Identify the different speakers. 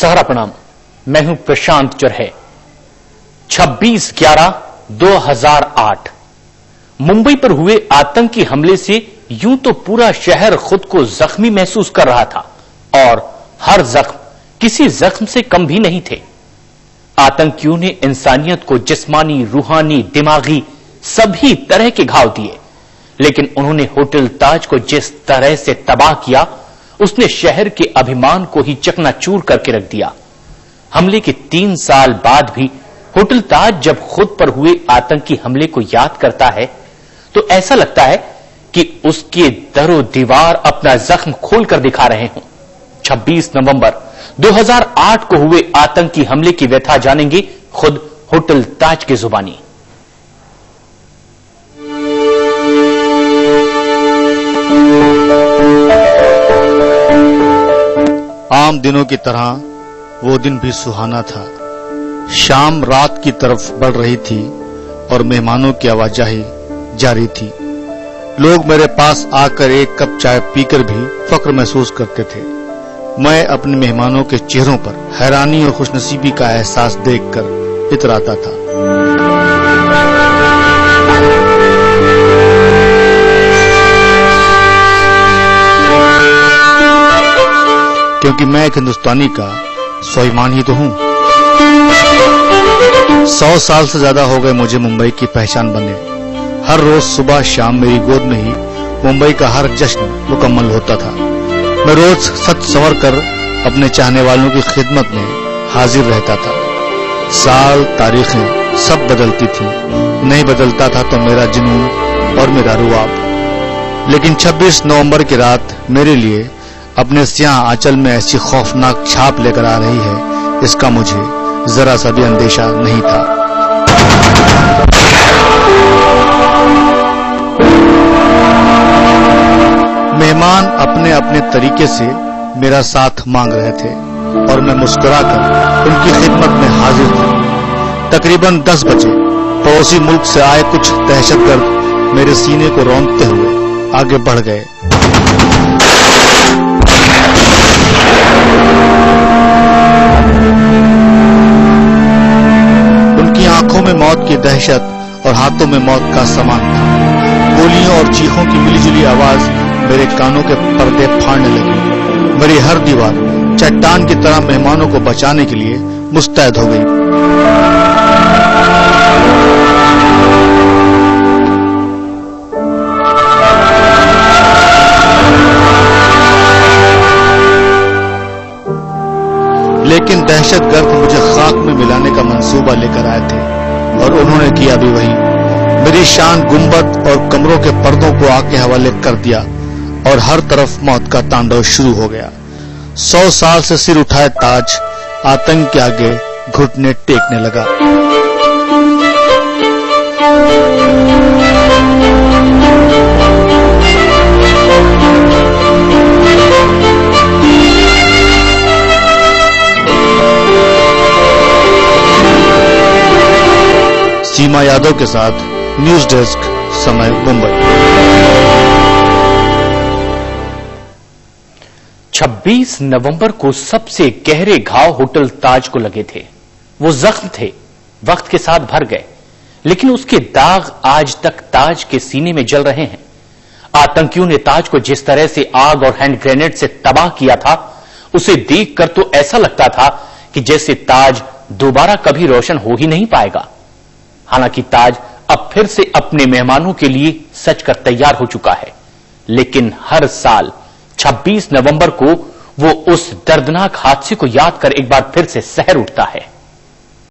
Speaker 1: सहरा प्रणाम। मैं हूं प्रशांत चरहे। 26/11/2008 मुंबई पर हुए आतंकी हमले से यूं तो पूरा शहर खुद को जख्मी महसूस कर रहा था और हर जख्म किसी जख्म से कम भी नहीं थे। आतंकियों ने इंसानियत को जिस्मानी, रूहानी, दिमागी सभी तरह के घाव दिए, लेकिन उन्होंने होटल ताज को जिस तरह से तबाह किया, उसने शहर के अभिमान को ही चकनाचूर करके रख दिया। हमले के 3 साल बाद भी होटल ताज जब खुद पर हुए आतंकी हमले को याद करता है तो ऐसा लगता है कि उसके दरो दीवार अपना जख्म खोलकर दिखा रहे हों। 26 नवंबर 2008 को हुए आतंकी हमले की व्यथा जानेंगे खुद होटल ताज की जुबानी।
Speaker 2: आम दिनों की तरह वो दिन भी सुहाना था। शाम रात की तरफ बढ़ रही थी और मेहमानों की आवाजाही जारी थी। लोग मेरे पास आकर एक कप चाय पीकर भी फक्र महसूस करते थे। मैं अपने मेहमानों के चेहरों पर हैरानी और खुशनसीबी का एहसास देखकर इतराता था। क्योंकि मैं एक हिंदुस्तानी का स्वाभिमान ही तो हूं। 100 साल से ज्यादा हो गए मुझे मुंबई की पहचान बने। हर रोज सुबह शाम मेरी गोद में ही मुंबई का हर जश्न मुकम्मल होता था। मैं रोज सच संवर कर अपने चाहने वालों की खिदमत में हाजिर रहता था। साल, तारीखें सब बदलती थी, नहीं बदलता था तो मेरा जुनून और मेरा रुआब। लेकिन 26 नवंबर की रात मेरे लिए अपने स्याह आंचल में ऐसी खौफनाक छाप लेकर आ रही है, इसका मुझे जरा सा भी अंदेशा नहीं था। मेहमान अपने अपने तरीके से मेरा साथ मांग रहे थे और मैं मुस्कुराकर उनकी खिदमत में हाजिर था। तकरीबन 10 बजे पड़ोसी मुल्क से आए कुछ दहशतगर्द मेरे सीने को रौंदते हुए आगे बढ़ गए। उनकी आंखों में मौत की दहशत और हाथों में मौत का सामान था। गोलियों और चीखों की मिलीजुली आवाज मेरे कानों के पर्दे फाड़ने लगी। मेरी हर दीवार चट्टान की तरह मेहमानों को बचाने के लिए मुस्तैद हो गई। लेकिन दहशतगर्द मुझे खाक में मिलाने का मंसूबा लेकर आए थे और उन्होंने किया भी वही। मेरी शान गुंबद और कमरों के पर्दों को आग के हवाले कर दिया और हर तरफ मौत का तांडव शुरू हो गया। 100 साल से सिर उठाए ताज आतंक के आगे घुटने टेकने लगा। सीमा यादव के साथ न्यूज डेस्क, समय मुंबई।
Speaker 1: 26 नवंबर को सबसे गहरे घाव होटल ताज को लगे थे। वो जख्म थे, वक्त के साथ भर गए, लेकिन उसके दाग आज तक ताज के सीने में जल रहे हैं। आतंकियों ने ताज को जिस तरह से आग और हैंड ग्रेनेड से तबाह किया था, उसे देखकर तो ऐसा लगता था कि जैसे ताज दोबारा कभी रोशन हो ही नहीं पाएगा। हालांकि ताज अब फिर से अपने मेहमानों के लिए सच कर तैयार हो चुका है, लेकिन हर साल 26 नवंबर को वो उस दर्दनाक हादसे को याद कर एक बार फिर से सहर उठता है।